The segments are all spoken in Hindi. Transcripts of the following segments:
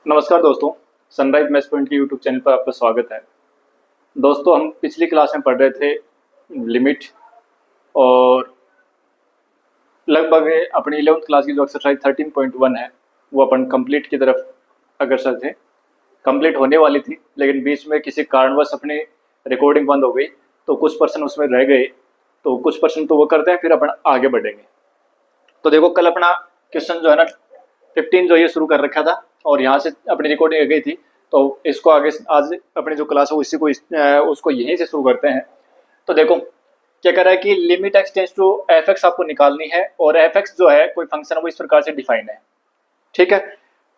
नमस्कार दोस्तों, सनराइज मैथ्स पॉइंट के यूट्यूब चैनल पर आपका स्वागत है। दोस्तों, हम पिछली क्लास में पढ़ रहे थे लिमिट और लगभग अपनी 11th क्लास की जो एक्सरसाइज 13.1 है वो अपन कंप्लीट की तरफ अग्रसर थे। कंप्लीट होने वाली थी, लेकिन बीच में किसी कारणवश अपनी रिकॉर्डिंग बंद हो गई, तो कुछ पर्सन उसमें रह गए। तो कुछ पर्सन तो वो करते हैं, फिर अपन आगे बढ़ेंगे। तो देखो, कल अपना क्वेश्चन जो है ना 15 जो ये शुरू कर रखा था और यहाँ से अपनी रिकॉर्डिंग गई थी, तो इसको आगे आज अपनी जो क्लास है इसी को उसको यहीं से शुरू करते हैं। तो देखो क्या कर रहा है कि limit X tends to F X आपको निकालनी है, और एफ एक्स जो है कोई फंक्शन है वो इस प्रकार से डिफाइन है। ठीक है,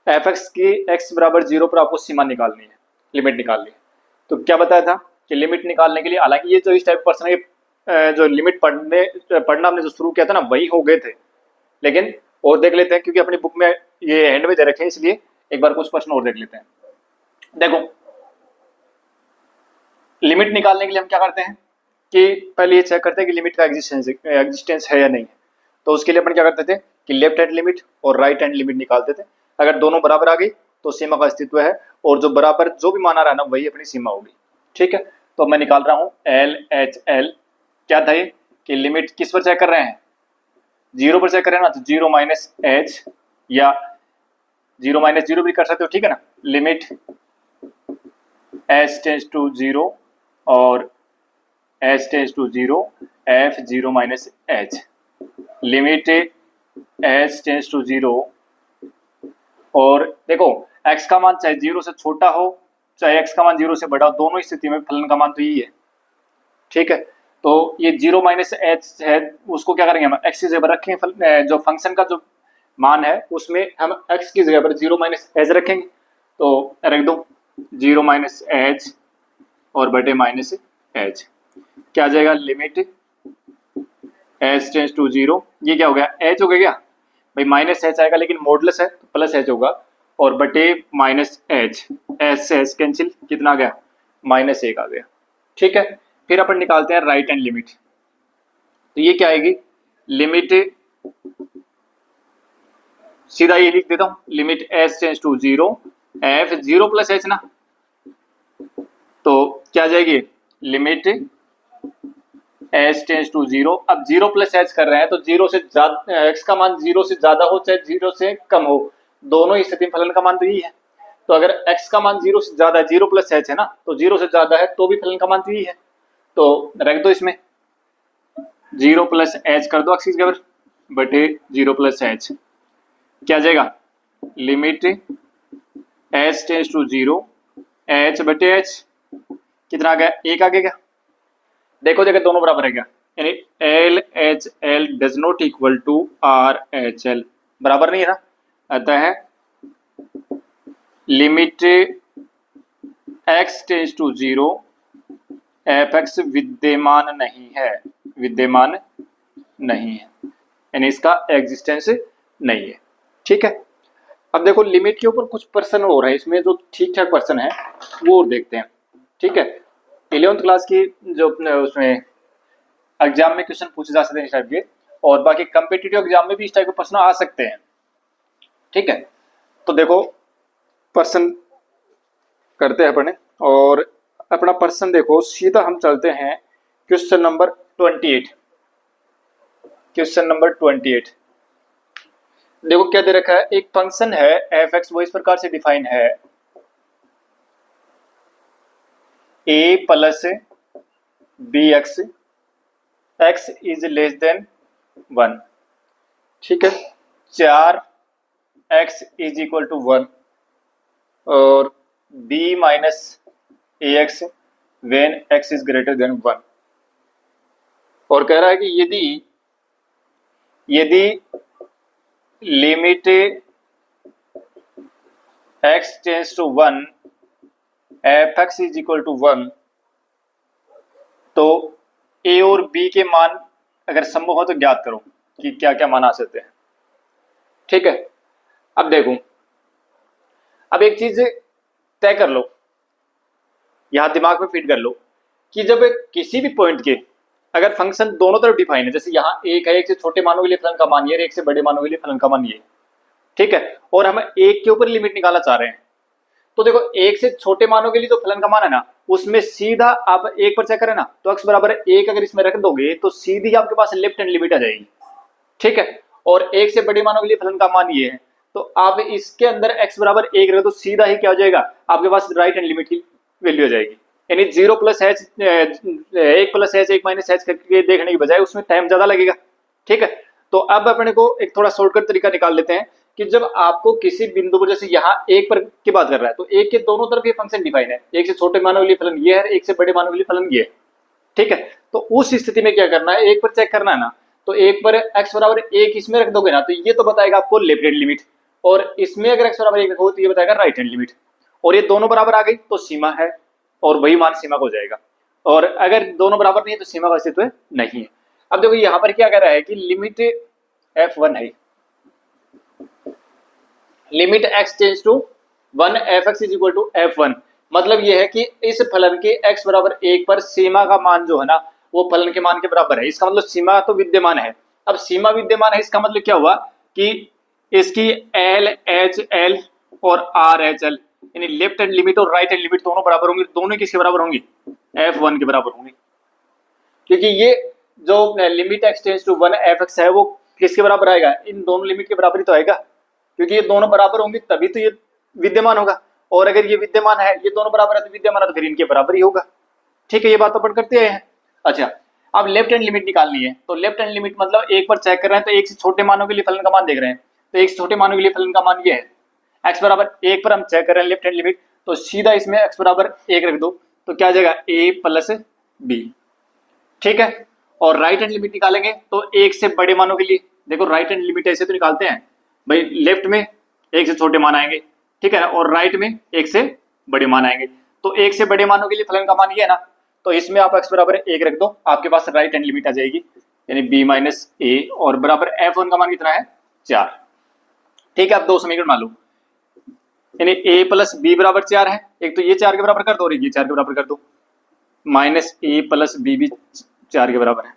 एफ एक्स की एक्स बराबर 0 पर आपको सीमा निकालनी है, लिमिट निकालनी है। तो क्या बताया था कि लिमिट निकालने के लिए, हालांकि ये जो इस टाइप पर्सन है जो लिमिट पढ़ना हमने जो शुरू किया था ना वही हो गए थे, लेकिन और देख लेते हैं क्योंकि अपनी बुक में ये एंड में दे रखे हैं, इसलिए एक बार कुछ प्रश्न और देख लेते हैं। देखो, लिमिट निकालने के लिए हम क्या करते हैं कि पहले ये चेक करते हैं कि लिमिट का एग्जिस्टेंस है या नहीं है। तो उसके लिए अपन क्या करते थे कि लेफ्ट हैंड लिमिट और राइट हैंड लिमिट निकालते थे। अगर दोनों बराबर आ गई तो सीमा का अस्तित्व है, और जो बराबर जो भी माना रहा ना वही अपनी सीमा होगी। ठीक है, तो मैं निकाल रहा हूं एल एच एल। क्या था ये कि लिमिट किस पर चेक कर रहे हैं, 0 पर चेक करें ना, तो 0 माइनस एच या 0 माइनस 0 भी कर सकते हो। ठीक है ना, लिमिट एच टेंस टू 0 और H tends to 0 F 0 minus H. Limit H tends to 0, और देखो x का मान चाहे 0 से छोटा हो चाहे x का मान 0 से बड़ा हो, दोनों स्थिति में फलन का मान तो यही है। ठीक है, तो ये 0 माइनस एच है, उसको क्या करेंगे हम x की जगह रखेंगे, जो फंक्शन का जो मान है उसमें हम x की जगह पर 0 माइनस एच रखेंगे। तो रख दो 0 माइनस एच और बटे माइनस एच। क्या आ जाएगा, लिमिट एच टेंस टू 0, ये क्या हो गया एच हो गया क्या भाई, माइनस एच आएगा लेकिन मॉडुलस है तो प्लस एच होगा, और बटे माइनस एच, एच से एच कैंसिल, कितना आ गया -1 आ गया। ठीक है, फिर अपन निकालते हैं राइट हैंड लिमिट। तो ये क्या आएगी, लिमिट सीधा ये लिख देता हूं, limit H tends to 0 F 0 plus H ना, तो क्या आ जाएगी लिमिट एच टेंस टू 0। अब 0 प्लस एच कर रहे हैं तो 0 से ज्यादा, एक्स का मान 0 से ज्यादा हो चाहे 0 से कम हो, दोनों ही स्थिति में फलन का मान तो यही है। तो अगर x का मान 0 से ज्यादा है, 0 प्लस एच है ना, तो 0 से ज्यादा है तो भी फलन का मान तो यही है। तो रख दो इसमें 0 प्लस एच कर दो x की जगह पर, बटे 0 प्लस एच। क्या जाएगा, limit H tends to 0 H बटे एच, कितना आ गया 1 आ गया। देखो देखो दोनों बराबर है क्या, यानी L H L does not equal to R H L, बराबर नहीं है ना। अतः limit X tends to 0 F X विद्यमान नहीं है, विद्यमान नहीं है, यानी इसका एग्जिस्टेंस नहीं है। ठीक है, अब देखो लिमिट के ऊपर कुछ पर्सन हो रहा है, इसमें जो ठीक ठाक पर्सन है वो देखते हैं। ठीक है, 11th क्लास की जो उसमें एग्जाम में क्वेश्चन पूछे जा सकते हैं इस टाइप के, और बाकी कम्पिटिटिव एग्जाम में भी इस टाइप के प्रश्न आ सकते हैं। ठीक है, तो देखो पर्सन करते हैं अपने, और अपना पर्सन देखो सीधा हम चलते हैं क्वेश्चन नंबर 28। क्वेश्चन नंबर 28 देखो क्या दे रखा है, एक फंक्शन है एफ एक्स, वो इस प्रकार से डिफाइन है a plus B X X is less than 1। ठीक है, 4x इज इक्वल टू 1 और b minus A X when x is greater than 1। और कह रहा है कि यदि limit x tends to 1 F X is equal to 1, तो a और b के मान अगर संभव हो तो ज्ञात करो कि क्या क्या मान आ सकते हैं। ठीक है, अब देखो, अब एक चीज तय कर लो, यहां दिमाग में फिट कर लो कि जब किसी भी पॉइंट के अगर फंक्शन दोनों तरफ डिफाइन है, जैसे यहाँ एक है, एक से छोटे मानों के लिए फलन का मान ये, एक से बड़े मानों के लिए फलन का मान ये। ठीक है, और हम एक के ऊपर लिमिट निकालना चाह रहे हैं, तो देखो एक से छोटे मानों के लिए जो फलन का मान है ना, उसमें सीधा आप एक पर चेक करें ना, तो x बराबर एक अगर इसमें रख दोगे तो सीधी आपके पास लेफ्ट हैंड लिमिट आ जाएगी, ठीक है। और एक से बड़े मानों के लिए फलन का मान ये है, तो आप इसके अंदर x बराबर एक रख दो, सीधा ही क्या हो जाएगा आपके पास राइट हैंड लिमिट की वैल्यू आ जाएगी। यानी 0 plus H, 1 plus H 1 minus H करके देखने की बजाय उसमें टाइम ज्यादा लगेगा, ठीक है। तो अब अपने को एक थोड़ा शॉर्टकट तरीका निकाल लेते हैं कि जब आपको किसी बिंदु पर, जैसे यहाँ एक पर की बात कर रहा है, तो एक के दोनों तरफ ये फंक्शन डिफाइन है, एक से छोटे मानों के लिए फलन ये है, एक से बड़े मानों के लिए फलन ये है, ठीक है। तो उस स्थिति में क्या करना है, एक पर चेक करना है ना, तो एक पर x बराबर एक इसमें रख दोगे ना, तो ये तो बताएगा आपको लेफ्ट हैंड लिमिट, और इसमें अगर x बराबर एक रखोगे तो ये बताएगा राइट हैंड लिमिट, और ये दोनों बराबर आ गई तो सीमा है, और वही मान सीमा को जाएगा, और अगर दोनों बराबर नहीं है तो सीमा का अस्तित्व नहीं है। अब देखो यहाँ पर क्या कह रहा है कि लिमिट f1 है, limit x tends to 1 fx is equal to f1, मतलब यह है कि इस फलन के x बराबर एक पर सीमा का मान जो है ना वो फलन के मान के बराबर है, इसका मतलब सीमा तो विद्यमान है। अब सीमा विद्यमान है, इसका मतलब क्या हुआ कि इसकी एल एच एल और आर एच एल यानी लेफ्ट हैंड लिमिट और राइट हैंड लिमिट दोनों बराबर होंगी, दोनों किसके बराबर होंगी, f1 के बराबर होंगी, क्योंकि ये जो limit x tends to 1 fx है वो किसके बराबर आएगा, इन दोनों लिमिट के बराबर ही तो आएगा, क्योंकि ये दोनों बराबर होंगे तभी तो ये विद्यमान होगा, और अगर ये विद्यमान है, ये दोनों बराबर है तो विद्यमान है, तो फिर इनके बराबर ही होगा, ठीक है। ये बात अपन करते हैं। अच्छा, अब लेफ्ट हैंड लिमिट निकालनी है, तो लेफ्ट हैंड लिमिट मतलब एक पर चेक कर रहे हैं, तो एक से छोटे मानों के लिए फलन का मान देख रहे हैं, तो एक से छोटे मानों के लिए फलन का मान ये है, x बराबर एक पर हम चेक कर रहे हैं लेफ्ट हैंड लिमिट, तो सीधा इसमें x बराबर एक रख दो, तो क्या आ जाएगा a प्लस b, ठीक है। और राइट हैंड लिमिट निकालेंगे तो एक से बड़े मानों के लिए, देखो राइट हैंड लिमिट ऐसे तो निकालते हैं भाई, लेफ्ट में एक से छोटे मान आएंगे, ठीक है ना, और राइट में एक से बड़े मान आएंगे, तो एक से बड़े मानों के लिए फलन का मान ये है ना, तो इसमें आप x बराबर एक रख दो, आपके पास राइट हैंड लिमिट आ जाएगी, यानी b माइनस ए, और बराबर f1 का मान कितना है 4, ठीक है। अब दो समीकरण मान लो, यानी a प्लस बी बराबर 4 है, एक तो ये 4 के बराबर कर दो और ये 4 के बराबर कर दो, माइनस a प्लस बी भी 4 के बराबर है,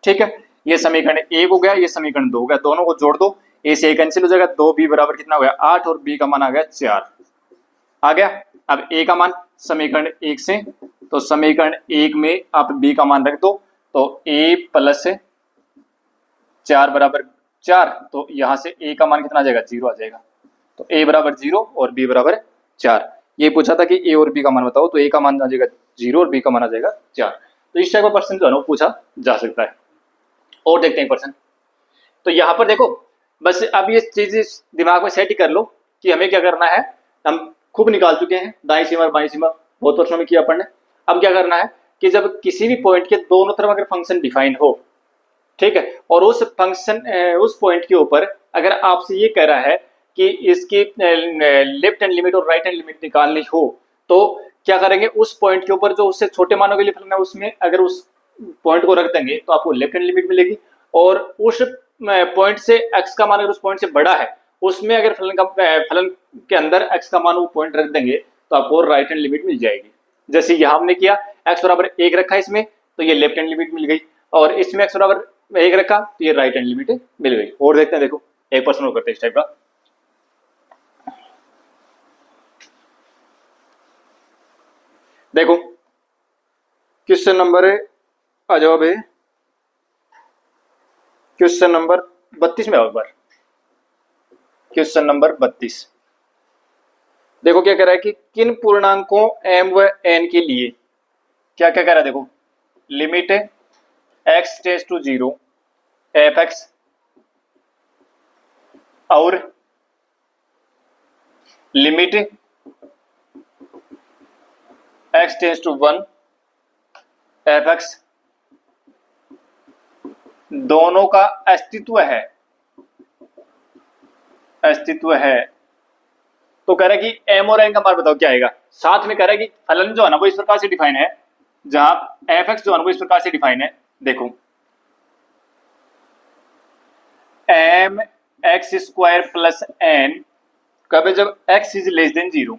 ठीक है। ये समीकरण 1 हो गया, ये समीकरण 2 हो गया, दोनों को जोड़ दो, a से a कैंसिल हो जाएगा, 2b बराबर कितना हो गया 8, और b का मान आ गया 4 आ गया। अब a का मान समीकरण 1 से, तो समीकरण 1 में आप b का मान रख दो, तो a प्लस 4 बराबर 4, तो यहां से a का मान कितना आ जाएगा 0 आ जाएगा, तो a बराबर 0 और b बराबर 4। ये पूछा था कि a और b का मान बताओ, तो a का मान आ जाएगा 0 और b का मान आ जाएगा 4। तो इस टाइप का प्रश्न जो है वो पूछा जा सकता है। और देखते हैं प्रश्न, तो यहाँ पर देखो बस अब ये चीज दिमाग में सेट ही कर लो कि हमें क्या करना है, हम खूब निकाल चुके हैं दाईं सीमा और बाईं सीमा, बहुत प्रश्नों में किया अपन ने। अब क्या करना है कि जब किसी भी पॉइंट के दोनों तरफ अगर फंक्शन डिफाइन हो, ठीक है, और उस फंक्शन उस पॉइंट के ऊपर अगर आपसे ये कह रहा है कि इसकी लेफ्ट हैंड लिमिट और राइट हैंड लिमिट निकालनी हो, तो क्या करेंगे, उस पॉइंट के ऊपर जो उससे छोटे मानों के लिए फलन है उसमें अगर उस पॉइंट को रख देंगे तो आपको लेफ्ट हैंड लिमिट मिलेगी, और उस पॉइंट से x का मान अगर उस पॉइंट से बड़ा है उसमें अगर फलन के अंदर x का मान वो पॉइंट रख देंगे तो आपको राइट हैंड लिमिट मिल जाएगी। जैसे यहाँ हमने किया, x बराबर एक रखा इसमें, तो ये लेफ्ट हैंड लिमिट मिल गई, और इसमें x बराबर एक रखा तो ये राइट हैंड लिमिट मिल गई। और देखते हैं, देखो एक प्रश्न और करते हैं इस टाइप का। देखो क्वेश्चन नंबर आ जाओ भाई, क्वेश्चन नंबर 32 में आओ एक बार, क्वेश्चन नंबर 32। देखो क्या कह रहा है कि किन पूर्णांकों m व n के लिए क्या क्या कह रहा है, देखो limit x tends to 0 fx और limit x tends to 1 fx दोनों का अस्तित्व है, तो कह रहा है कि m और n का मान बताओ क्या आएगा। साथ में कह रहा है कि फलन जो है ना वो इस प्रकार से डिफाइन है, जहां fx जो है ना वो इस प्रकार से डिफाइन है, देखो m x square plus n, कब है जब x is less then 0,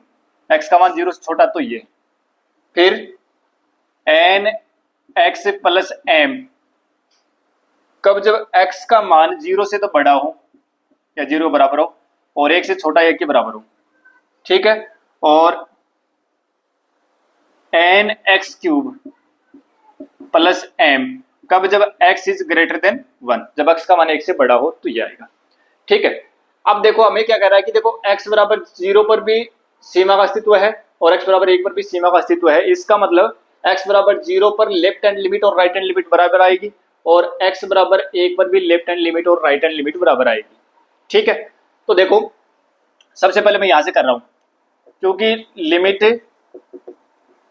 x का मान 0 से छोटा तो ये, फिर n x प्लस m कब जब x का मान 0 से तो बड़ा हो या 0 बराबर हो और 1 से छोटा 1 के बराबर हो, ठीक है। और N X cube plus M, कब? जब x इज ग्रेटर देन 1, जब x का मान 1 से बड़ा हो तो ये आएगा। ठीक है, अब देखो हमें क्या कह रहा है कि देखो x बराबर 0 पर भी सीमा का अस्तित्व है और x बराबर 1 पर भी सीमा का अस्तित्व है। इसका मतलब x बराबर 0 पर लेफ्ट हैंड लिमिट और राइट हैंड लिमिट बराबर आएगी और x बराबर 1 पर भी लेफ्ट हैंड लिमिट और राइट हैंड लिमिट बराबर आएगी। ठीक है, तो देखो सबसे पहले मैं यहां से कर रहा हूं, क्योंकि limit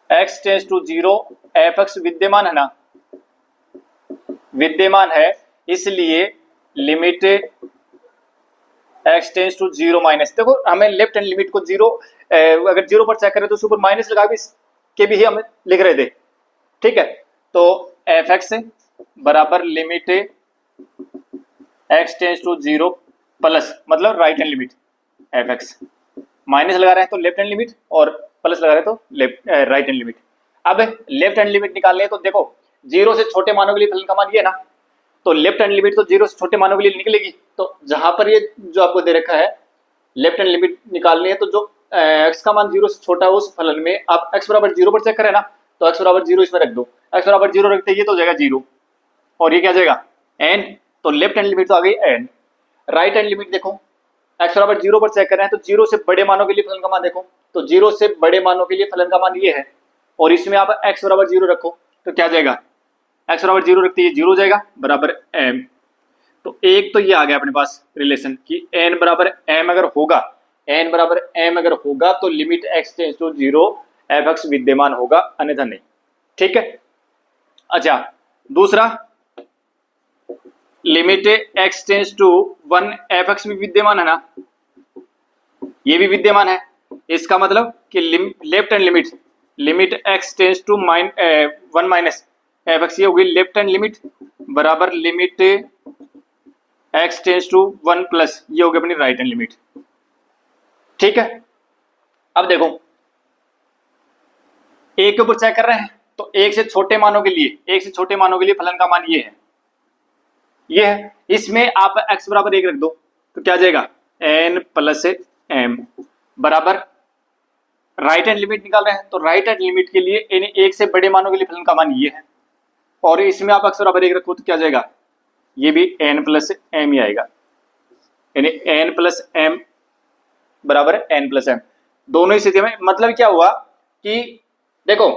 x tends to 0 f(x) विद्यमान है ना, विद्यमान है, इसलिए limit x tends to 0 minus, देखो हमें लेफ्ट हैंड लिमिट को 0 अगर 0 पर चेक करें तो उसके ऊपर माइनस लगा के भी हम लिख रहे थे। ठीक है, तो f(x) बराबर limit x tends to 0 plus, मतलब right hand limit f(x), minus लगा रहे हैं तो लेफ्ट हैंड लिमिट और प्लस लगा रहे हैं तो राइट हैंड लिमिट। अब लेफ्ट हैंड लिमिट निकालने हैं तो देखो 0 से छोटे मानों के लिए फलन का मान ये है ना, तो लेफ्ट हैंड लिमिट तो 0 से छोटे मानों के लिए निकलेगी। तो जहां पर ये जो आपको दे रखा है लेफ्ट हैंड लिमिट निकालनी है, तो जो x का मान 0 से छोटा है उस फलन में आप x बराबर 0 पर चेक करें ना, तो x बराबर 0 इसमें रख दो, x बराबर 0 रखते ये तो हो जाएगा 0 और ये क्या जाएगा n, तो लेफ्ट हैंड लिमिट तो आ गई n। राइट हैंड लिमिट देखो x बराबर 0 पर चेक कर रहे हैं तो 0 से बड़े मानों के लिए फलन का मान देखो, तो 0 से बड़े मानों के लिए फलन का मान ये है और इसमें आप x बराबर 0 रखो तो क्या जाएगा, x बराबर 0 रखते ये 0 हो जाएगा बराबर m। तो एक तो ये आ गया अपने पास रिलेशन कि n बराबर m अगर होगा, n बराबर m अगर होगा तो limit x tends to 0 f(x) विद्यमान होगा, अन्यथा नहीं। ठीक है, अच्छा दूसरा limit x tends to 1 f(x) भी विद्यमान है ना, ये भी विद्यमान है। इसका मतलब कि left hand limit x tends to 1 minus f(x), ये होगी लेफ्ट हैंड लिमिट बराबर limit x tends to 1 plus, ये होगी अपनी राइट हैंड लिमिट। ठीक है, अब देखो एक के ऊपर चेक कर रहे हैं तो एक से छोटे मानों के लिए फलन का मान ये है, इसमें आप x बराबर 1 रख दो तो क्या जाएगा n प्लस m बराबर राइट हैंड लिमिट निकाल रहे हैं, तो राइट हैंड लिमिट के लिए यानी एक से बड़े मानों के लिए फलन का मान ये है और इसमें आप x बराबर 1 रखो तो क्या जाएगा, ये भी n प्लस m ही आएगा, यानी n प्लस m बराबर n प्लस m। दोनों ही स्थिति में मतलब क्या हुआ कि देखो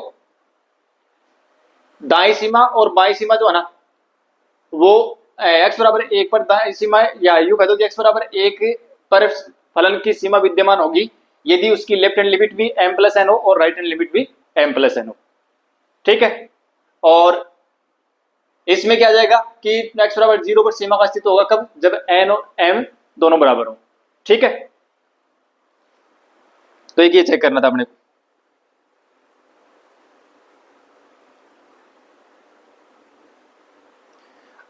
दाई सीमा और बाई सीमा जो है ना वो x बराबर 1 पर दाई सीमा, या यूं कह दो कि x बराबर 1 पर फलन की सीमा विद्यमान होगी यदि उसकी लेफ्ट हैंड लिमिट भी m प्लस n हो और राइट हैंड लिमिट भी m प्लस n हो। ठीक है, और इसमें क्या जाएगा कि x बराबर 0 पर सीमा का अस्तित्व होगा कब, जब n और m दोनों बराबर हो। ठीक है, तो एक ये चेक करना था अपने को।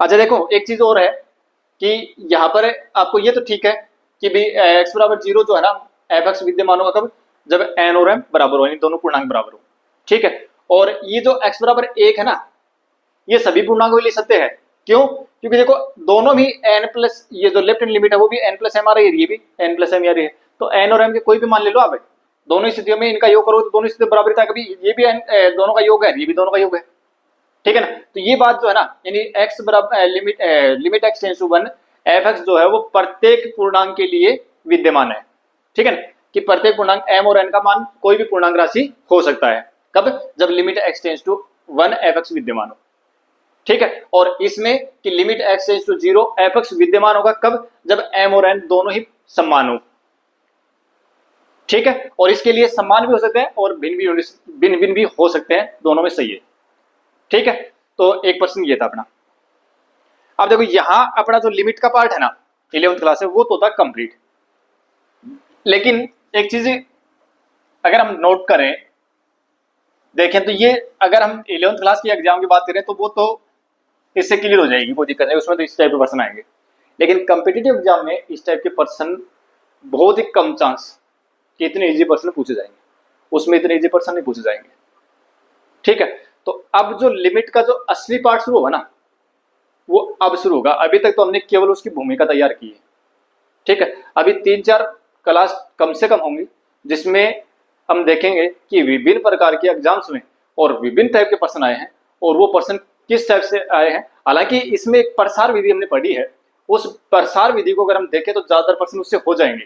अच्छा देखो एक चीज और है कि यहां पर आपको ये तो ठीक है कि भी x बराबर 0 जो है ना f(x) विद्यमान होगा कब, जब n और m बराबर हो, यानी दोनों पूर्णांक बराबर हो। ठीक है, और ये जो x बराबर 1 है ना ये सभी पूर्णांकों के लिए सत्य है। क्यों? क्योंकि देखो दोनों भी n प्लस, ये जो लेफ्ट हैंड लिमिट है वो भी n प्लस m आ रही है, ये भी n प्लस m आ रही है, तो n और m के कोई भी मान ले लो आप, दोनों स्थितियों में इनका योग करो तो दोनों स्थिति बराबर था, कभी ये भी दोनों का योग है, ये भी दोनों का योग है। ठीक है ना, तो ये बात जो है ना यानी x बराबर limit x tends to 1 f(x) जो है वो प्रत्येक पूर्णांक के लिए विद्यमान है। ठीक है ना, कि प्रत्येक पूर्णांक m और n का मान कोई भी पूर्णांक राशि हो सकता है, कब, जब limit x tends to 1 f(x) विद्यमान हो। ठीक है, और इसमें कि limit x tends to 0 f(x) विद्यमान होगा कब, जब m और n दोनों ही समान हो। ठीक है, और इसके लिए समान भी हो सकते हैं और भिन्न भी हो सकते हैं, दोनों में सही है। ठीक है, तो 1% ये था अपना। अब देखो यहां अपना जो लिमिट का पार्ट है ना 11th क्लास है वो तो था कंप्लीट, लेकिन एक चीज अगर हम नोट करें देखें तो ये अगर हम 11th क्लास की एग्जाम की बात करें तो वो तो इससे क्लियर हो जाएगी, कोई दिक्कत नहीं, उसमें तो इस टाइप के पर्सन आएंगे। लेकिन कॉम्पिटिटिव एग्जाम में इस टाइप के पर्सन बहुत ही कम चांस कि इतने इजी पर्सन पूछे जाएंगे, उसमें इतने इजी पर्सन नहीं पूछे जाएंगे। ठीक है, तो अब जो लिमिट का जो असली पार्ट शुरू होगा ना वो अब शुरू होगा। अभी तक तो हमने केवल उसकी भूमिका तैयार की है। ठीक है, अभी 3-4 क्लास कम से कम होंगी जिसमें हम देखेंगे कि विभिन्न प्रकार के एग्जाम्स में और विभिन्न टाइप के पर्सन आए हैं और वो पर्सन किस टाइप से आए हैं। हालांकि इसमें एक प्रसार विधि हमने पढ़ी है, उस प्रसार विधि को अगर हम देखें तो ज्यादातर पर्सन उससे हो जाएंगे,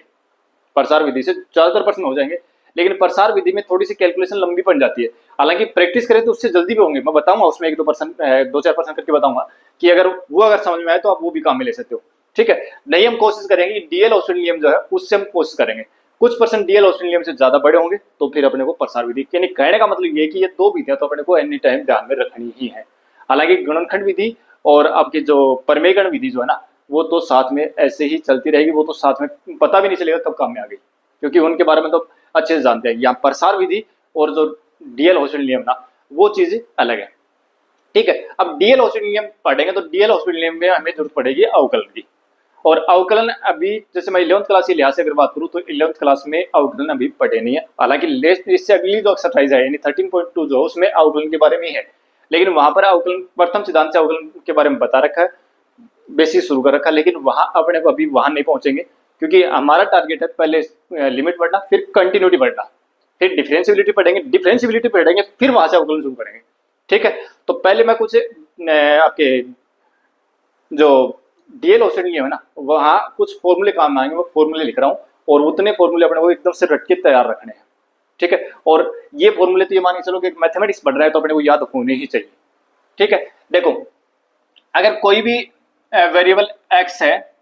प्रसार विधि से ज्यादातर पर्सन हो जाएंगे। लेकिन प्रसार विधि में थोड़ी सी कैलकुलेशन लंबी पड़ जाती है। हालांकि प्रैक्टिस करें तो उससे जल्दी भी होंगे। मैं बताऊंगा उसमें 1-2% 2-4% करके बताऊंगा कि अगर समझ में आए तो आप वो भी काम में ले सकते हो। ठीक है, नहीं हम कोशिश करेंगे डीएल ऑस्ट्रेलियम जो है उससे हम कोशिश करेंगे। कुछ पर्सन डीएल ऑस्ट्रेलियम से ज्यादा बड़े होंगे तो फिर अपने को प्रसार विधि, यानी कहने का मतलब ये कि ये दो विधियां तो अपने को एनी टाइम ध्यान में रखनी ही है। हालांकि गुणनखंड विधि और आपकी जो परमेगण विधि जो है ना, वो तो साथ में ऐसे ही चलती रहेगी, वो तो साथ में पता भी नहीं चलेगा कब काम में आ गई, क्योंकि उनके बारे में तो अच्छे से जानते हैं। यहाँ प्रसार विधि और जो डीएल हॉस्पिटलियम ना, वो चीज अलग है। ठीक है, अब डीएल हॉस्पिटलियम पढ़ेंगे तो डीएल हॉस्पिटलियम में हमें जरूरत पड़ेगी अवकलन की। और अवकलन अभी जैसे मैं 11th क्लास के लिहाज से अगर बात करूं तो 11th क्लास में अवकलन अभी पढ़े नहीं है। हालांकि इससे अगली जो एक्सरसाइज है यानी 13.2 जो उसमें अवकलन के बारे में है, लेकिन वहां पर अवकलन प्रथम सिद्धांत से अवकलन के बारे में बता रखा है, बेसिक शुरू कर रखा है। लेकिन वहां अपने को अभी वहां नहीं पहुंचेंगे, क्योंकि हमारा टारगेट है पहले लिमिट पढ़ना, फिर कंटिन्यूटी पढ़ना, फिर डिफरेंशियबिलिटी पढ़ेंगे, डिफरेंशियबिलिटी पढ़ेंगे, फिर वहां से अवकलन शुरू करेंगे। ठीक है, तो पहले मैं कुछ आपके जो डीएल ऑस्ट्रेलियम है ना, वहां कुछ फॉर्मूले काम आएंगे, वो फॉर्मूले लिख रहा हूँ और उतने फॉर्मूले अपने को एकदम से रट के तैयार रखने हैं। ठीक है, और ये फॉर्मूले तो ये मान के चलो कि मैथमेटिक्स पढ़ रहा है तो अपने को याद होने ही चाहिए। ठीक है, देखो अगर कोई भी वेरिएबल x है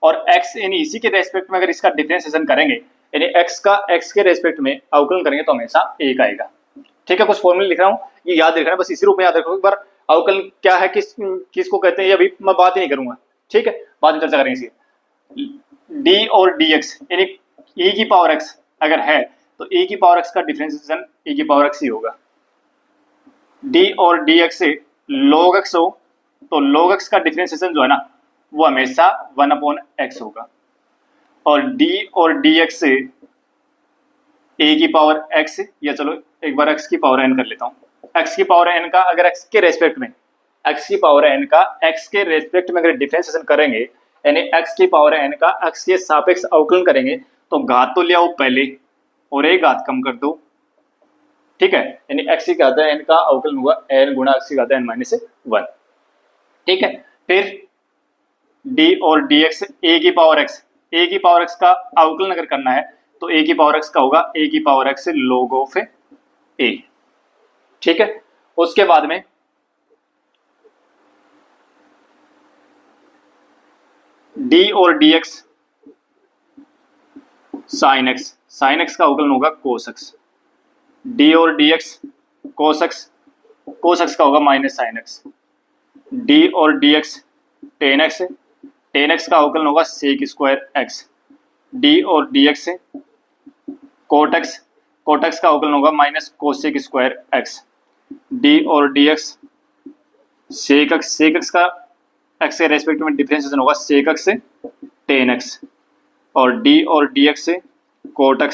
और x यानी इसी के रेस्पेक्ट में अगर इसका डिफरेंशिएशन करेंगे, यानी x का x के रेस्पेक्ट में अवकलन करेंगे तो हमेशा 1 आएगा। ठीक है, कुछ फॉर्मूले लिख रहा हूँ, ये याद रखना, बस इसी रूप में याद रखो। एक बार अवकलन क्या है, किसको कहते हैं, ये अभी मैं बात ही नहीं करूंगा। ठीक है, बाद में चर्चा करेंगे इसकी। d और dx यानी e की पावर x अगर है तो e की पावर x का डिफरेंशिएशन e की पावर x ही होगा। d और dx से log x हो तो log x का डिफरेंशिएशन जो है ना, वो हमेशा 1/x होगा। और d और dx से a की पावर x, या चलो एक बार x की पावर n कर लेता हूँ। x की पावर n का अगर x के रेस्पेक्ट में, x की पावर n का x के रेस्पेक्ट में अगर डिफरेंशिएशन करेंगे, यानी x की पावर n का x के सापेक्ष अवकलन करेंगे, तो घात तो ले आओ पहले और एक घात कम कर दो। ठीक है, यानी x की घात n का अवकलन हुआ n गुणा x की घात n-1। ठीक है, फिर d और dx a की पावर x का अवकलन अगर करना है तो a की पावर x का होगा a की power x log of a। ठीक है, उसके बाद में d और dx sin x का अवकलन होगा cos x। d और dx cos x का होगा माइनस sin x। d और dx tan x का अवकलन होगा sec स्क्वायर x। d और dx cot x का अवकलन होगा minus cosec square x। d और dx sec x का x के रेस्पेक्ट में डिफरेंशिएशन होगा sec x से tan x। और d और dx से cosec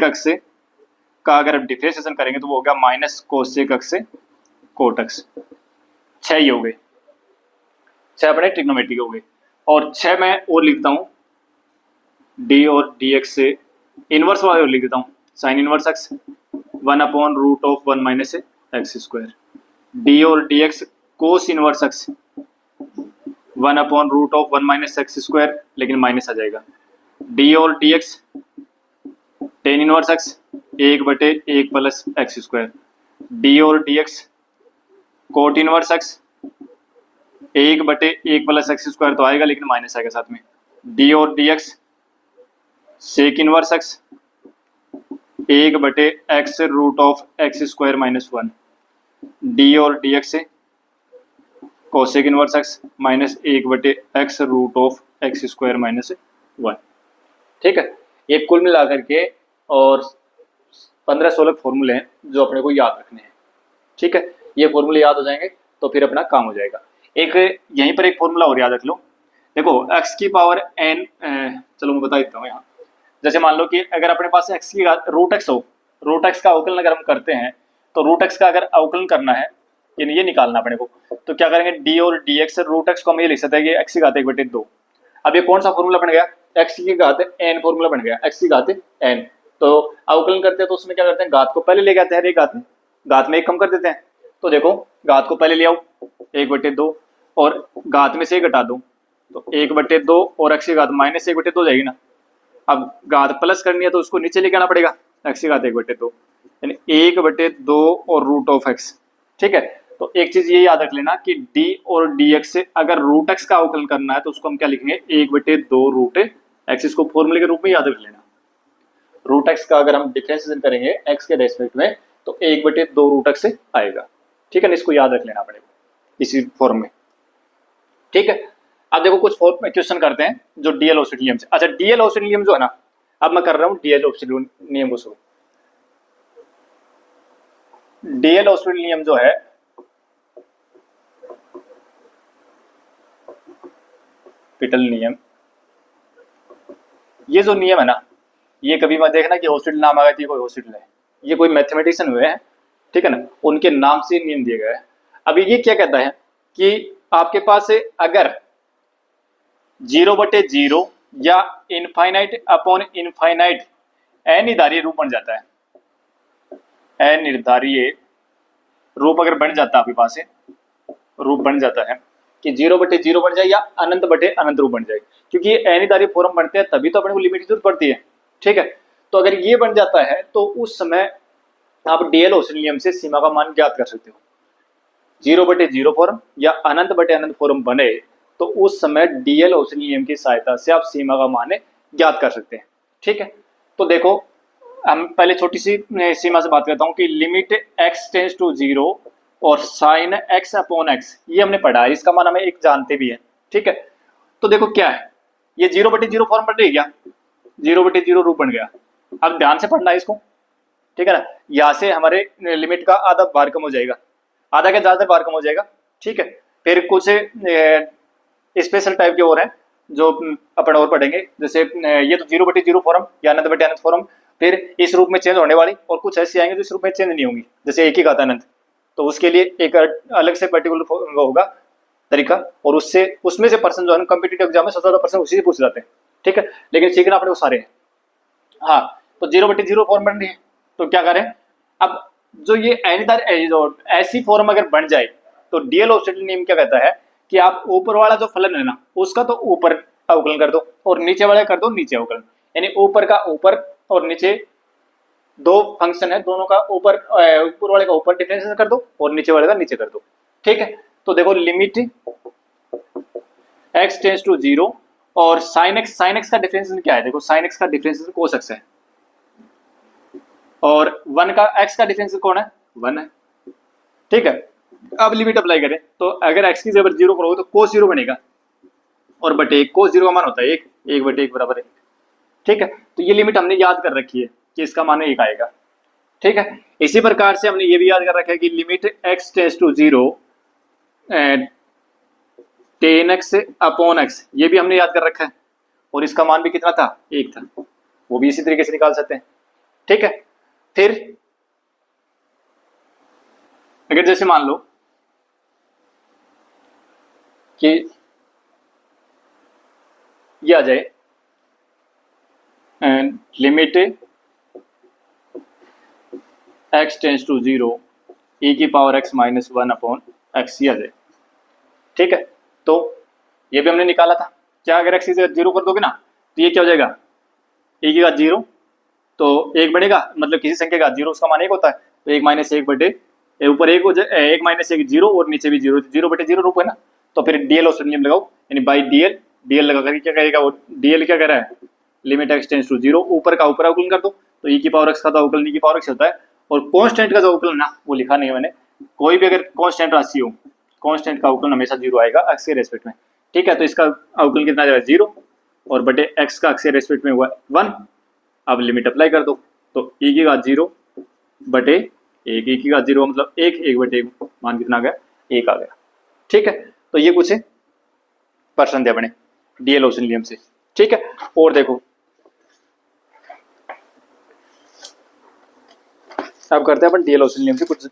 x से का अगर आप डिफरेंशिएशन करेंगे तो वो होगा माइनस cosec x से cot x। 6 ही हो गए, 6 अपने ट्रिग्नोमेट्री के हो गए। और 6 मैं और लिखता हूँ d और dx से इनवर्स वाले और लिख देता हूँ, sine inverse x 1/√1 minus x square. d और dx cos inverse x 1/√1 minus x square, लेकिन माइनस आ जाएगा। d और dx tan inverse x 1/1 plus x square. d और dx cot inverse x 1/1 plus x square तो आएगा, लेकिन माइनस आएगा साथ में। d और dx sec inverse x 1/x root of X square minus 1। d और dx से cosec inverse x minus 1/x root of X square minus 1। ठीक है, ये कुल मिला करके और 15-16 फॉर्मूले हैं जो अपने को याद रखने हैं। ठीक है, ये फॉर्मूले याद हो जाएंगे तो फिर अपना काम हो जाएगा। एक यहीं पर एक फॉर्मूला और याद रख लो। देखो x की पावर n, चलो मैं बता देता हूँ यहाँ। जैसे मान लो कि अगर अपने पास x की रूट x हो, रूट x का अवकलन अगर हम करते हैं तो रूट x का अगर अवकलन करना है, ये निकालना अपने को, तो क्या करेंगे d और dx रूट x को हम ये लिख सकते हैं कि x की घात 1/2। अब ये कौन सा फॉर्मूला बन गया, एक्स की घात एन फॉर्मूला बन गया, एक्स की घात एन। तो अवकलन करते हैं तो उसमें क्या करते हैं, घात को पहले ले जाते हैं, हर एक घात में एक कम कर देते हैं। तो देखो घात को पहले ले आओ 1/2 और घात में से एक घटा दो, तो 1/2 और एक्स की घात माइनस 1/2 जाएगी ना। अब घात प्लस करनी है तो उसको नीचे लेके आना पड़ेगा, एक्स की घात 1/2 यानी 1/2 और रूट ऑफ एक्स। ठीक है, तो एक चीज ये याद रख लेना कि डी और डी एक्स से अगर रूट एक्स का अवकलन करना है तो उसको हम क्या लिखेंगे, 1/2 रूट एक्स। इसको फॉर्मूले के रूप में याद रख लेना। रूट एक्स का अगर हम डिफरेंशिएशन करेंगे एक्स के रेस्पेक्ट में तो 1/2 रूट एक्स से आएगा। ठीक है ना, इसको याद रख लेना पड़ेगा इसी फॉर्म में। ठीक है, अब देखो कुछ क्वेश्चन करते हैं जो डीएल ऑस्टेट नियम से। अच्छा, डीएल ऑस्टेट नियम जो है ना, अब मैं कर रहा हूं डीएल ऑस्टेट नियम को शुरू। डीएल ऑस्टेट नियम जो है, पिटल नियम, ये जो नियम है ना, ये कभी मत देखना कि हॉस्पिटल नाम आ गया थी कोई हॉस्पिटल है, ये कोई मैथमेटिशियन हुए हैं, ठीक है ना, उनके नाम से नियम दिए गए हैं। अभी ये क्या कहता है कि आपके पास अगर 0/0 या इनफाइनाइट अपॉन इनफाइनाइट अनिर्धारीय रूप बन जाता है, अनिर्धारीय रूप अगर बन जाता है आपके पास रूप बन जाता है कि 0/0 बन जाए या अनंत बटे अनंत रूप बन जाए, क्योंकि ये अनिर्धारीय फॉर्म बनते हैं तभी तो अपने को लिमिट की जरूरत पड़ती है। ठीक है, तो अगर ये बन जाता है तो उस समय आप डीएल ऑस्टेट नियम से सीमा का मान ज्ञात कर सकते हो। 0/0 फॉर्म या अनंत बटे अनंत फॉर्म बने तो उस समय डीएल ऑस्टेट नियम की सहायता से आप सीमा का मान ज्ञात कर सकते हैं। ठीक है, तो देखो हम पहले छोटी सी सीमा से बात करता हूं कि लिमिट x टेंस टू 0 और साइन x अपॉन x, ये हमने पढ़ा है, इसका मान हमें एक जानते भी है। ठीक है, तो देखो क्या है, ये 0/0 फॉर्म बन रही क्या, 0/0 रूप बन गया। अब ध्यान से पढ़ना है इसको, ठीक है ना, यहां से हमारे लिमिट का आधा बार कम हो जाएगा, आधा क्या ज्यादा बार कम हो जाएगा। ठीक है, फिर कुछ स्पेशल टाइप के और हैं जो अपन और पढ़ेंगे, जैसे ये तो 0/0 फॉर्म या अनंत बटे अनंत फॉर्म, फिर इस रूप में चेंज होने वाली, और कुछ ऐसी आएंगे जो इस रूप में चेंज नहीं होंगी, जैसे एक ही घात अनंत, तो उसके लिए एक अलग से पर्टिकुलर होगा तरीका, और उससे उसमें से पर्सन जो है कॉम्पिटिटिव एग्जाम में सबसे ज्यादा पर्सन उसी से पूछ जाते हैं। ठीक है, लेकिन सीखना अपने को सारे हैं। हाँ, तो 0/0 फॉर्म बन रही है, तो क्या करें, अब जो ये ऐसी फॉर्म अगर बन जाए तो डीएल ऑस्टेट नियम क्या कहता है कि आप ऊपर वाला जो फलन है ना उसका तो ऊपर अवकलन कर दो और नीचे वाला कर दो नीचे अवकलन, यानी ऊपर का ऊपर और नीचे दो फंक्शन है, दोनों का ऊपर वाले का ऊपर डिफरेंशिएशन कर दो और नीचे वाले का नीचे कर दो। ठीक है, तो देखो लिमिट x टेंस टू 0 और sin x का डिफरेंशिएशन क्या है, देखो sin x का डिफरेंशिएशन cos x है, और 1 का x का डिफरेंशिएशन कौन है, 1 है। ठीक है, अब लिमिट अप्लाई करें तो अगर x की जगह 0 करोगे तो cos 0 बनेगा, और बटे 1, cos 0 का मान होता है 1, 1/1 बराबर 1। ठीक है, तो ये लिमिट हमने याद कर रखी है कि इसका मान 1 आएगा। ठीक है, इसी प्रकार से हमने ये भी याद कर रखा है कि limit x tends to 0 tan x upon x, ये भी हमने याद कर रखा है, और इसका मान भी कितना था, 1 था, वो भी इसी तरीके से निकाल सकते हैं। ठीक है, फिर अगर जैसे मान लो कि ये आ जाए limit x tends to 0 e की power x minus 1 upon x, ये आ जाए। ठीक है, तो ये भी हमने निकाला था, क्या अगर x की जगह 0 कर दोगे ना तो ये क्या हो जाएगा, e की घात 0, तो 1 बढ़ेगा, मतलब किसी संख्या का 0 उसका मान 1 होता है, तो 1 - 1 बटे ऊपर 1 हो जाए, 1 - 1 0 और नीचे भी 0, 0/0 रूप है ना, तो फिर डीएल ऑस्टेट नियम लगाओ, यानी बाई डीएल लगा करके क्या करेगा वो, डीएल क्या कह रहा है, लिमिट x टेंस टू 0, ऊपर का ऊपर अवकलन कर दो, तो e की पावर x का तो अवकलन e की पावर x होता है, और कांस्टेंट का जो अवकलन ना वो लिखा नहीं है मैंने, कोई भी अगर कांस्टेंट राशि हो, कांस्टेंट का अवकलन हमेशा 0 आएगा x के रेस्पेक्ट में। ठीक है, तो इसका अवकलन कितना जाएगा 0, और बटे x का x के रेस्पेक्ट में हुआ 1। अब लिमिट अप्लाई कर दो, तो e की घात 0 बटे 1, e की घात 0 मतलब 1, 1/1 मान कितना आ गया, 1 आ गया। ठीक है, तो ये कुछ पर्सन थे अपने डीएल ऑस्टेट नियम से। ठीक है, और देखो अब करते हैं अपन डीएल ऑस्टेट नियम से कुछ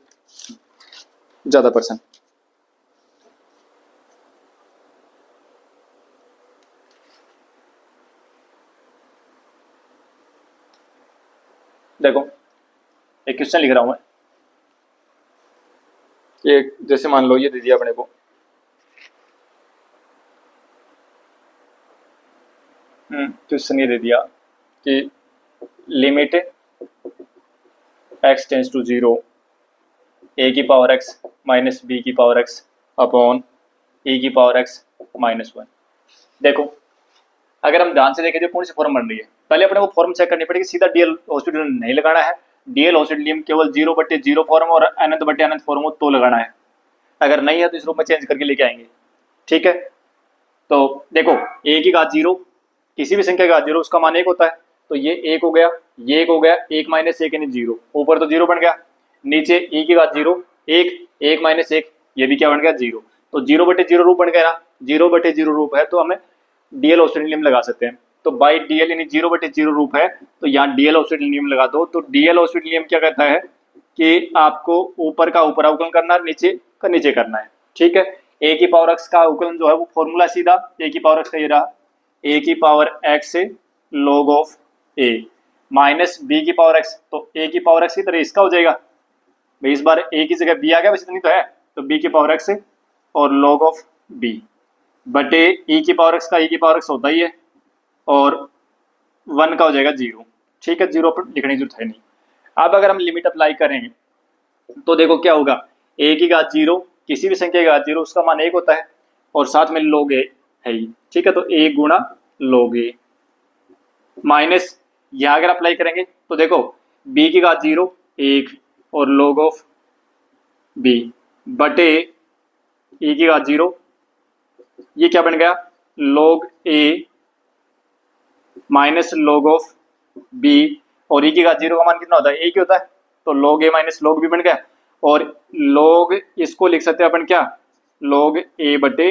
ज्यादा पर्सन। देखो एक क्वेश्चन लिख रहा हूँ मैं, ये जैसे मान लो ये दे दिया अपने को, क्वेश्चन ये दे दिया कि limit x tends to 0 a की पावर x माइनस b की पावर x अपॉन e की पावर x माइनस 1। देखो अगर हम ध्यान से देखें तो पूरी सी फॉर्म बन रही है, पहले अपने को फॉर्म चेक करनी पड़ेगी, सीधा डीएल हॉस्पिटल नहीं लगाना है, डीएल हॉस्पिटल केवल 0/0 फॉर्म और अनंत/अनंत फॉर्म हो तो लगाना है, अगर नहीं है तो इस रूप में चेंज करके लेके आएंगे। ठीक है, तो देखो a की घात 0, किसी भी संख्या की घात 0 उसका मान 1 होता है, तो ये 1 हो गया, ये 1 हो गया, 1 माइनस 1 यानी 0, ऊपर तो 0 बन गया, नीचे e की घात 0 1, 1 माइनस 1 ये भी क्या बन गया 0, तो 0/0 रूप बन गया ना, 0/0 रूप है तो हमें डीएल हॉस्पिटल नियम लगा सकते हैं। तो बाई डीएल यानी 0/0 रूप है तो यहाँ डीएल हॉस्पिटल नियम लगा दो। तो डीएल हॉस्पिटल नियम क्या कहता है कि आपको ऊपर का ऊपर अवकलन करना है, नीचे का नीचे करना है। ठीक है, ए की पावर एक्स का अवकलन जो है वो फॉर्मूला सीधा ए की पावर एक्स का ये रहा, ए की पावर एक्स से log of A minus B की पावर एक्स, तो ए की पावर एक्स की तरह इसका हो जाएगा भाई, इस बार ए की जगह बी आ गया, बस इतनी तो है, तो बी की पावर एक्स और log ऑफ बी बटे ई की पावर एक्स का ई की पावर एक्स होता ही है और 1 का हो जाएगा 0। ठीक है, 0 पर लिखने की जरूरत है नहीं। अब अगर हम लिमिट अप्लाई करें तो देखो क्या होगा, ए की घात 0, किसी भी संख्या की घात 0 उसका मान 1 होता है और साथ में log ए है ही। ठीक है, तो 1 गुणा log ए माइनस यहाँ अगर अप्लाई करेंगे तो देखो b की घात 0 1 और log ऑफ b बटे e की घात 0, ये क्या बन गया log a minus log of b, और e की घात 0 का मान कितना होता है, एक ही होता है, तो log a minus log b बन गया, और log इसको लिख सकते हैं अपन क्या log a बटे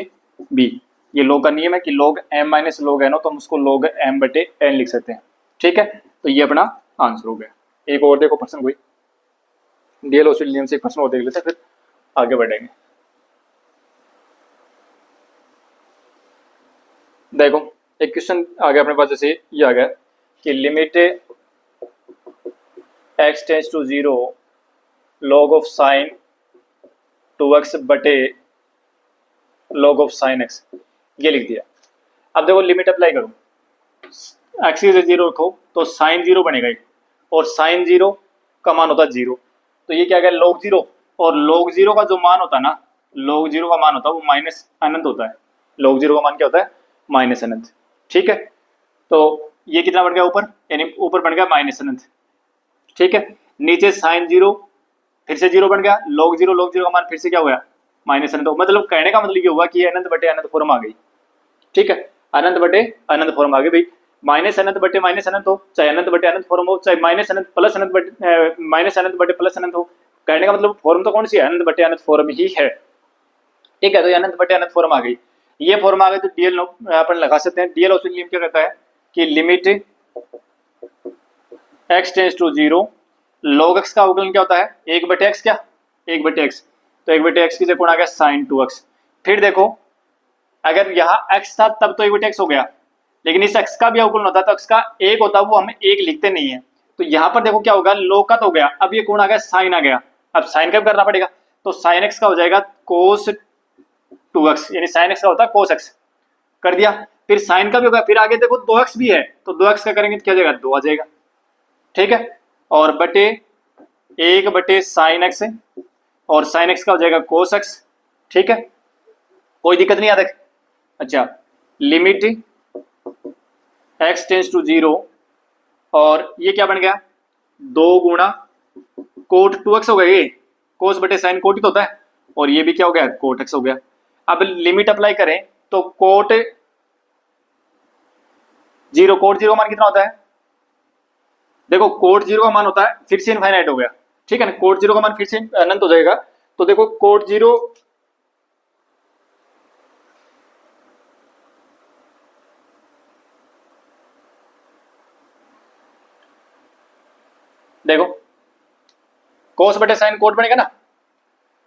b, ये log का नियम है कि log m minus log n हो तो हम उसको log m बटे n लिख सकते हैं। ठीक है, तो ये अपना आंसर हो गया। एक और देखो प्रश्न, कोई डीएल हॉस्पिटल नियम से एक प्रश्न और देख लेते हैं, फिर आगे बढ़ेंगे। देखो एक क्वेश्चन आ गया अपने पास, जैसे ये आ गया कि limit x tends to 0 log of sine 2x बटे log ऑफ साइन x, ये लिख दिया। अब देखो लिमिट अप्लाई करो, x की जगह 0 रखो तो साइन 0 बनेगा और साइन 0 का मान होता है 0, तो ये क्या गया log 0, और log 0 का जो मान होता है ना, log 0 का मान होता है वो माइनस अनंत होता है, log 0 का मान क्या होता है माइनस अनंत। ठीक है, तो ये कितना बन गया ऊपर, यानी ऊपर बन गया माइनस अनंत। ठीक है, नीचे साइन 0 फिर से 0 बन गया, log 0 का मान फिर से क्या हो गया माइनस अनंत, मतलब कहने का मतलब ये हुआ कि अनंत बटे अनंत फॉर्म आ गई। ठीक है, अनंत बटे अनंत फॉर्म आ गई भाई, माइनस अनंत बटे माइनस अनंत हो, चाहे अनंत बटे अनंत फॉर्म हो, चाहे माइनस अनंत प्लस अनंत बटे माइनस अनंत बटे प्लस अनंत हो, कहने का मतलब फॉर्म तो कौन सी है, अनंत बटे अनंत फॉर्म ही है। ठीक है, तो अनंत बटे अनंत फॉर्म आ गई, ये फॉर्म आ गई तो डीएल अपन लगा सकते हैं। डीएल हॉस्पिटल नियम क्या कहता है कि limit x tends to 0 log x का अवकलन क्या होता है 1/x, क्या 1/x, तो 1/x की जगह कौन आ गया साइन 2x। फिर देखो अगर यहाँ x था तब तो 1/x हो गया, लेकिन इस x का भी अवकलन होता है तो x का 1 होता है, वो हमें 1 लिखते नहीं है, तो यहाँ पर देखो क्या होगा log का तो हो गया, अब ये कौन आ गया साइन आ गया, अब साइन का भी करना पड़ेगा, तो साइन x का हो जाएगा cos 2x, यानी साइन x का होता है cos x, कर दिया। फिर साइन का भी होगा, फिर आगे देखो 2x भी है तो 2x का करेंगे तो क्या जाएगा 2 आ जाएगा। ठीक है, और बटे 1/sin x और sin x का हो जाएगा cos x। ठीक है, कोई दिक्कत नहीं आता। अच्छा, लिमिट x टेंस टू 0 और ये क्या बन गया 2 गुणा कोट 2x हो गया, ये cos बटे sin कोट ही तो होता है, और ये भी क्या हो गया कोट x हो गया। अब लिमिट अप्लाई करें तो कोट 0 का मान कितना होता है, देखो कोट 0 का मान होता है फिर से इनफाइनाइट हो गया। ठीक है ना, कोट 0 का मान फिर से अनंत हो जाएगा, तो देखो कोट 0 देखो कोस बटे साइन कोट बनेगा ना,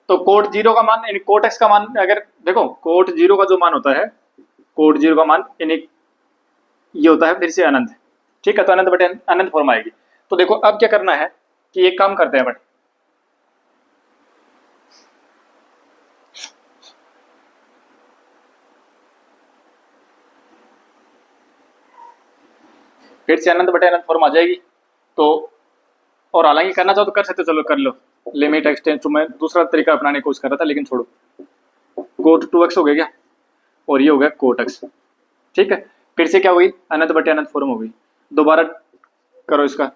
तो कोट 0 का मान यानी कोट x का मान, अगर देखो कोट 0 का जो मान होता है, कोट 0 का मान यानी ये होता है फिर से अनंत। ठीक है, तो अनंत बटे अनंत फॉर्म आएगी, तो देखो अब क्या करना है कि एक काम करते हैं अपन, फिर से अनंत बटे अनंत फॉर्म आ जाएगी। तो और हालांकि करना चाहो तो कर सकते हो, चलो कर लो। लिमिट एक्सटेंड टू, मैं दूसरा तरीका अपनाने की कोशिश कर रहा था लेकिन छोड़ो। कोट 2x हो गया क्या, और ये हो गया कोट x। ठीक है, फिर से क्या हुई, अनंत बटे अनंत फॉर्म हो गई। दोबारा करो इसका,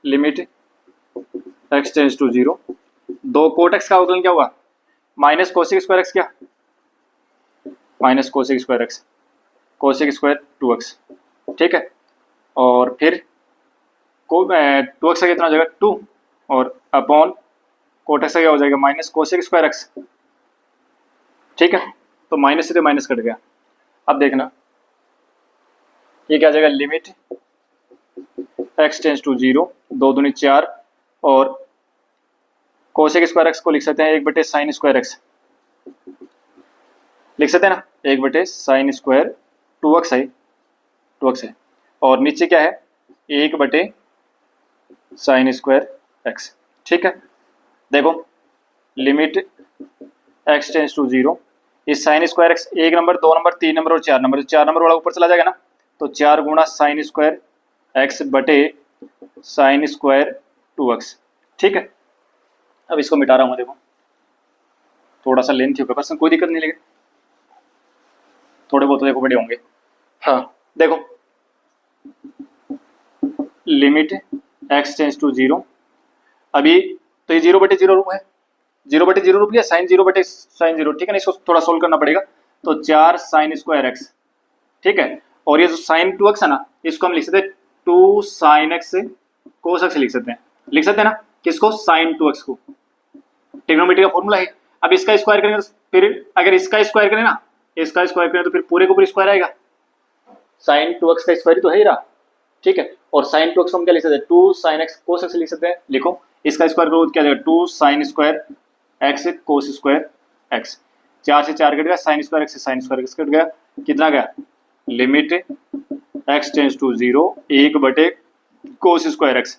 लिमिट x टेंड्स टू 0, दो कोट x का अवकलन क्या हुआ, माइनस कोसेक स्क्वायर x, क्या minus cosec square x, cosec square 2x। ठीक है, और फिर को 2x का कितना हो जाएगा 2, और अपॉन कोट x का क्या हो जाएगा माइनस कोसेक स्क्वायर x। ठीक है, तो माइनस से तो माइनस कट गया। अब देखना ये क्या आ जाएगा, लिमिट x टेंड्स टू 0, 2 दूनी 4, और कोसेक स्क्वायर x को लिख सकते हैं 1 बटे साइन स्क्वायर x, लिख सकते हैं ना, 1 बटे साइन स्क्वायर 2x है, 2x है, और नीचे क्या है 1 बटे साइन स्क्वायर x। ठीक है, देखो लिमिट x टेंड्स टू 0, इस sine square x 1 number 2 number 3 number और 4 नंबर, 4 नंबर वाला ऊपर चला जाएगा ना, तो 4 गुणा साइन स्क्वायर x बटे साइन स्क्वायर 2x। ठीक है, अब इसको मिटा रहा हूँ, देखो थोड़ा सा लेंथ होगा बस, कोई दिक्कत नहीं, लेकिन थोड़े बहुत तो देखो बड़े होंगे। हाँ देखो, लिमिट x टेंड्स टू 0, अभी तो ये 0 बटे 0 रूप है, 0 बटे 0 रूप लिया, साइन 0 बटे साइन 0। ठीक है ना, इसको थोड़ा सोल्व करना पड़ेगा, तो 4 साइन स्क्वायर x। ठीक है, और ये जो साइन 2x है ना, इसको हम लिख सकते हैं 2 साइन x कोस x लिख सकते हैं, लिख सकते हैं ना, किसको, साइन 2x को, ट्रिग्नोमेट्री का फॉर्मूला है। अब इसका स्क्वायर करेंगे तो फिर अगर इसका स्क्वायर करें ना, इसका स्क्वायर करें तो फिर पूरे को पूरे स्क्वायर आएगा, साइन 2x का स्क्वायर तो है ही रहा। ठीक है, और साइन 2x को हम क्या लिख सकते हैं, 2 साइन x कोस x लिख सकते हैं, लिखो इसका स्क्वायर करो क्या जाएगा, 2 sine square x cos square x, 4 से 4 कट गया, साइन स्क्वायर x से साइन स्क्वायर x कट गया, कितना गया, लिमिट x टेंड्स टू 0, 1 बटे कोस स्क्वायर x।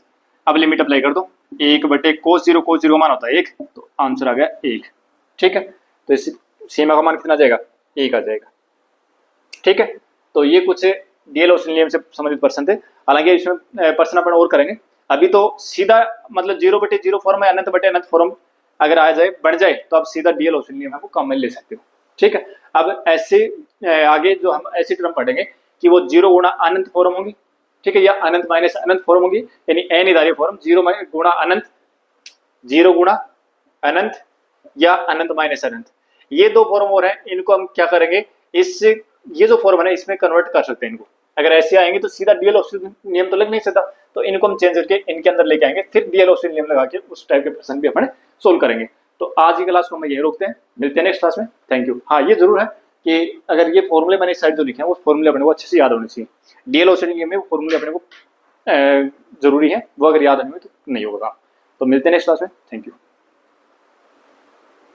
अब लिमिट अप्लाई कर दो, 1 बटे कोस 0, कोस 0 का मान होता है 1, तो आंसर आ गया 1। ठीक है, तो इस सीमा का मान कितना आ जाएगा, 1 आ जाएगा। ठीक है, तो ये कुछ डीएल और नियम से संबंधित प्रश्न थे, हालांकि इसमें प्रश्न अपन और करेंगे। अभी तो सीधा मतलब 0 बटे 0 फॉर्म है, अनंत बटे अनंत फॉर्म अगर आ जाए बन जाए तो आप सीधा डीएल और नियम को काम में ले सकते हो। ठीक है, अब ऐसे आगे जो हम ऐसी टर्म पढ़ेंगे कि वो 0 गुणा अनंत फॉर्म होगी, ठीक है, या अनंत माइनस अनंत फॉर्म होगी, यानी अनिर्धारित फॉर्म 0 गुणा अनंत, 0 गुणा अनंत या अनंत माइनस अनंत, ये दो फॉर्म और हैं, इनको हम क्या करेंगे, इस ये जो फॉर्म है ना इसमें कन्वर्ट कर सकते हैं इनको। अगर ऐसे आएंगे तो सीधा डीएल नियम तो लग नहीं सकता, तो इनको हम चेंज करके इनके अंदर लेके आएंगे, फिर डीएल नियम लगा के उस टाइप के प्रश्न भी अपन सोल्व करेंगे। तो आज की क्लास को हम यही रोकते हैं, मिलते हैं नेक्स्ट क्लास में, थैंक यू। हाँ ये जरूर है कि अगर ये फॉर्मूले मैंने इस साइड जो लिखे हैं वो फॉर्मूले अपने को अच्छे से याद होने चाहिए, डीएल नियम में वो फॉर्मूले अपने को जरूरी है, वो अगर याद नहीं हुए तो नहीं होगा। तो मिलते हैं नेक्स्ट क्लास में, थैंक यू।